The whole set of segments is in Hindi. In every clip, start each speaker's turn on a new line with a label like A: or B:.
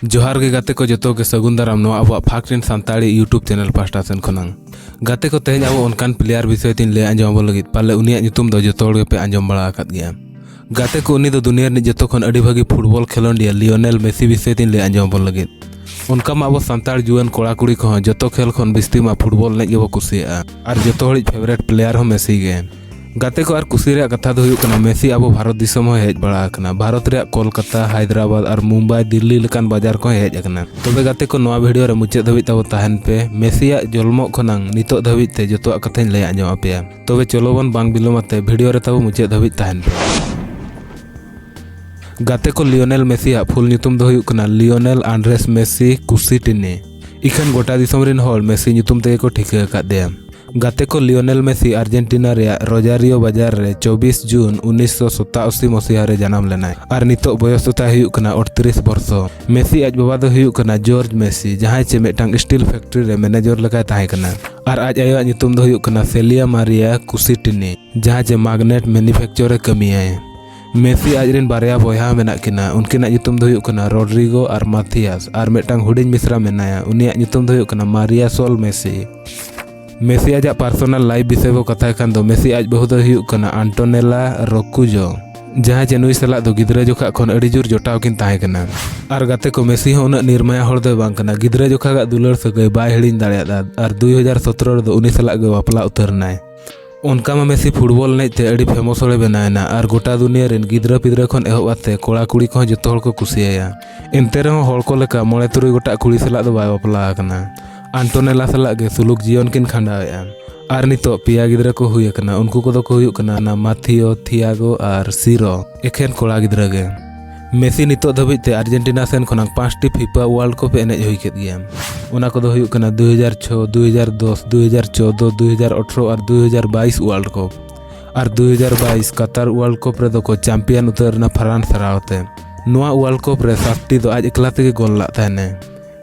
A: जोहार गे गाते को जतो के सगुन दाराम नो अब फाक्टिन सांताड़ी यूट्यूब चैनल पास्टा सेन खनंग गाते को तेज अब उनकान प्लेयर विषय तीन ले आंजम लगित पाले उनिया ᱧᱩᱛᱩᱢ ᱫᱚ ᱡᱚᱛᱚ ᱦᱚᱲ ᱜᱮᱯᱮ ᱟᱸᱡᱚᱢ ᱵᱟᱲᱟ ᱟᱠᱟᱫ ᱜᱮᱭᱟ। गाते को उनी दो दुनिया ᱨᱤᱱᱤᱡ ᱡᱚᱛᱚ ᱠᱷᱚᱱ ᱟᱹᱰᱤ ᱵᱷᱟᱹᱜᱤ ᱯᱷᱩᱴᱵᱚᱞ ᱠᱷᱮᱞᱳᱰᱤᱭᱟᱹ लियोनेल मेसी विषय तीन ले आंजम लगित उनका मा अब सांताड़ जुआन कोड़ा कुड़ी को जतो खेल खन बिस्ती मा फुटबॉल ने गेबो कुसिया और जतो हड़िज फेवरेट प्लेयर हो मेसी गे। गाते को और कुसी रे कथा दो हुयुक कना मेसी अब भारत दिसम हो हेज बड़ा कना भारत रे कोलकाता हैदराबाद और मुंबई दिल्ली लेकान बाजार को हेज अकना। तबे गाते को नवा वीडियो रे मुचाद धबित तब ताहन पे मेसी जन्म खनंग नितो धबित ते जतो कथाñ लय आंजम आपे। तबे चलो बन बांग बिलोमते वीडियो रे तब मुचाद धबित ताहन पे। गाते को लियोनेल मेसी फुल ᱧᱩᱛᱩᱢ दो हुयुक कना लियोनेल आंड्रेस मेसी कुसिटिनी इखन गोटा दिसम रिन होल मेसी ᱧᱩᱛᱩᱢ ते को ठिका कादेया। गाते को लियोनेल मेसी अर्जेंटीना रे रोजारियो बाजार रे 24 जून 1987 मसीहा रे जन्म लेनाय और नितो बयस तो ताय हुयुक कना 38 वर्ष। मेसी आज बाबा दो हुयुक कना जॉर्ज मेसी जहां चे मेटांग स्टील फैक्ट्री रे मैनेजर लगा ताहे कना और आज आयो ᱧᱩᱛᱩᱢ दो हुयुक कना सेलिया मारिया कुसिटिनी जहां चे मैग्नेट मैन्युफैक्चर रे कमी आए। मेसी आज रिन बारिया बॉयहा मेना किना उनकिना ᱧᱩᱛᱩᱢ दो हुयुक कना रोड्रिगो और माथियास और मेटांग हुडिंग मिश्रा मेनाया उनिया ᱧᱩᱛᱩᱢ दो हुयुक कना मारिया सोल मेसी। मेसी आज पर्सनल लाइफ विषय को कथा खान दो मेसी आज बहु दो हुयुक कना आंटोनेला रोकुजो जहां जे नुई सला दो गिद्रा जोखा खन अड़ी जोर जोटाव किन ताहे कना और गाते को मेसी हो उना निर्मया हर दो बांग कना गिद्रा जोखा गा दुलर सगै बाय हिडिन दाड़ियादा और 2017 रे दो उनी सला गे वापला उतरनाय। उनका मा मेसी फुटबॉल नेते अड़ी फेमस होले बनायना और गोटा दुनिया रिन गिद्रा पिद्रा खन एहोबाते कोड़ा कुड़ी को जतो हर को कुसिया एनते रे हर को लेका 9-3 गोटा कुड़ी सला दो बाय वापला कना आंटोनेला सला गे सुलुक जीवन किन खंडाया और नितो पिया गिद्रा को हुई कना उनको को दो को हुई कना ना माथियो थियागो और सीरो एखेन कोड़ा गिद्रा गे। मेसी नितो धबिते अर्जेंटीना सेन खन 5टी फीफा वर्ल्ड कप एनेज हुई केद गया उना को दो हुई कना 2006 2010 2014 2018 और 2022 वर्ल्ड कप और 2022 कतार वर्ल्ड कप रे दो को चैंपियन उतरना फ्रांस हरावते नोआ वर्ल्ड कप रे 7टी दो आज एकला तेगे गोल ला ताने।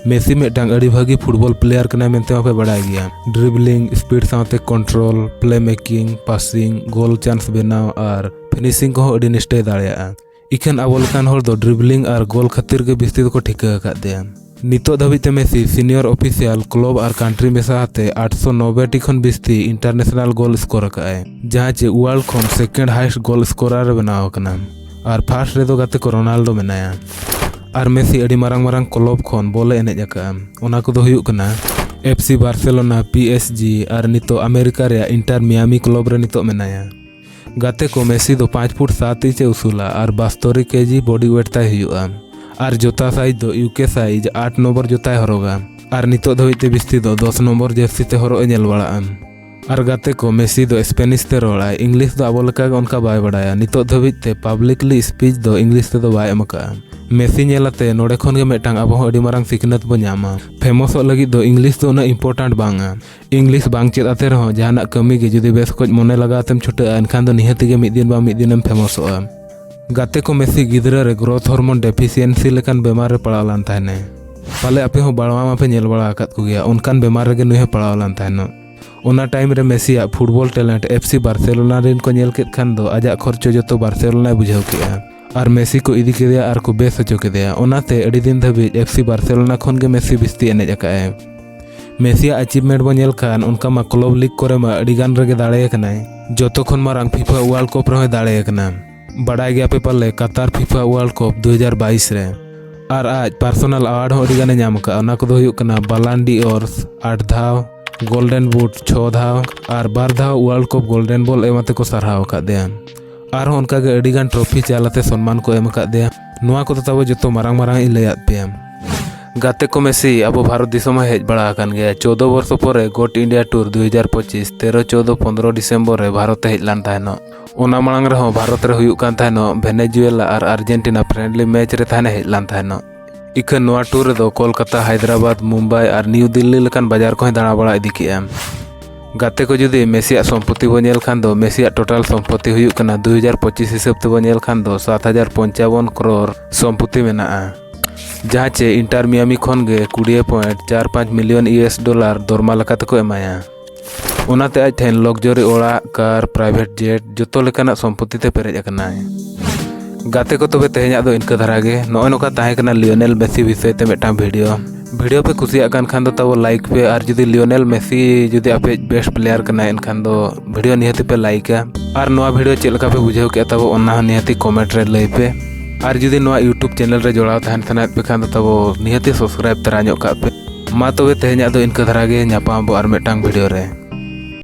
A: मेसी मेटांग अड़ी भागी फुटबॉल प्लेयर कना मेनते मापे बड़ा गया ड्रिबलिंग स्पीड साथे कंट्रोल प्ले मेकिंग पासिंग गोल चांस बनाव और फिनिशिंग को अड़ी निष्ठे दाड़िया इखन अब लकान हर दो ड्रिबलिंग और गोल खातिर के बिस्ती को ठिका का दिया। नितो धबिते मेसी सीनियर ऑफिशियल क्लब और कंट्री मेसा हाते 890 टी खन बिस्ती इंटरनेशनल गोल स्कोर काए जहां चे वर्ल्ड खन सेकंड हाईएस्ट गोल स्कोरर बनाव कना और फर्स्ट रे दो गाते को रोनाल्डो मेनाया और मेसी अड़ी मारंग मारंग क्लब खन बॉल एनेज आका उना को दो हुयुक कना एफसी बार्सिलोना पीएसजी और नितो अमेरिका रे इंटर मियामी क्लब रे नितो मेनाया। गाते को मेसी दो 5 फुट 7 इंच उसूला और 72 केजी बॉडी वेट ताय हुयुआ और जोता साइज दो यूके साइज 8 नंबर जोताय हरोगा और नितो धबिते बिस्ती दो 10 नंबर जर्सी ते हरो एनेल बड़ा और गाते को मेसी दो स्पेनिश ते रोड़ा इंग्लिश दो अब लका उनका बाय बड़ाया नितो धबिते पब्लिकली स्पीच दो इंग्लिश ते दो बाय एमका। मेसी नेलाते नोडे खन गे मेटांग अब अड़ी मारंग सिखनत बो ञामा फेमस लगी दो इंग्लिश दो ना इम्पोर्टेंट बांगा इंग्लिश बांग चेद आते रहो जहाना कमी के जुदी बेस कोज मने लगातेम छुटा एनखान दो निहति गे मिद दिन बा मिद दिनम फेमसोआ। गाते को मेसी गिद्रा रे ग्रोथ हार्मोन डेफिशिएंसी लेकान बेमार रे पड़ावलान ताहने पाले आपे हो बाड़वा मापे नेल बड़ा आकात को गया उनकान बेमार रे नुहे पड़ावलान ताहनो उना टाइम रे Messi football talent FC Barcelona रिन को नेल केद खान दो आजा खर्चो जतो बार्सिलोना बुझाव केआ और मेसी को इदी केदिया और को बेस हचो केदिया ओनाते अड़ी दिन धबी एफसी बार्सिलोना खन गे मेसी बिस्ती एनेज आकाए। मेसी अचीवमेंट बो नेल खान उनका मा क्लब लीग करे मा अड़ी गान रेगे दाड़े कनाय जतो खन मारंग फीफा वर्ल्ड कप रे दाड़े कना बड़ा गया पे पाले कतार फीफा वर्ल्ड कप 2022 रे और आज पर्सनल अवार्ड हो अड़ी गाने नाम का उना को दो हुयुक कना बालन डी ओर्स 8 धाव गोल्डन बूट 6 धाव और 2 धाव वर्ल्ड कप गोल्डन बॉल एमाते को सरहाव का दिया और उनका गे अड़ी गान ट्रॉफी चालते सम्मान को एम का दिया नोआ को तब जतो मारंग मारंग इ लयात पे। गाते को मेसी अब भारत दिसम हेज बड़ा कान गया 14 वर्ष पर गोट इंडिया टूर 2025 13 14 15 डिसेम्बर रे भारत हेज लान ताहनो ओना मांग रे भारत रे हुयुक कान ताहनो वेनेजुएला और अर्जेंटीना फ्रेंडली मैच रे ताहने हेज लान ताहनो इखन नोआ टूर रे दो कोलकाता हैदराबाद मुंबई और न्यू दिल्ली लेकान बाजार को दाड़ा बड़ा इदी केआ। गाते को जुदी मेसी सम्पत्ति बो नेल खान दो मेसी टोटल सम्पत्ति हुयुक कना 2025 हिसाब ते बो नेल खान दो 7055 करोड़ सम्पत्ति मेना जहां चे इंटर मियामी खन गे 20.45 मिलियन यूएस डॉलर दरमा लकाते को एमाया ओनाते आज ठेन लग्जरी ओड़ा कार प्राइवेट जेट जतो लेकाना सम्पत्ति ते पेरेज अकना। गाते को तबे तेहेᱧाग दो इनका धरा गे नॉय नोका ताहे कना लियोनेल मेसी विषय ते मिदटांग वीडियो पे कुसियाग कान खान दो तब लाइक पे और जुदी लियोनेल मेसी जुदी आपे बेस्ट प्लेयर कना एनखान दो वीडियो निहाती पे लाइका और नोआ वीडियो चेलका पे बुझाव के तब ओना निहाती कमेंट रे लई पे और जुदी नोआ यूट्यूब चैनल रे जोड़ाव तहन सनात पे खान दो तब निहाती सब्सक्राइब तरा ᱧᱚᱜ का पे मा तबे तेहेᱧाग दो इनका धरा गे ᱧᱟᱯᱟᱢ ᱟᱵᱚ ᱟᱨ ᱢᱤᱫᱴᱟᱝ वीडियो रे।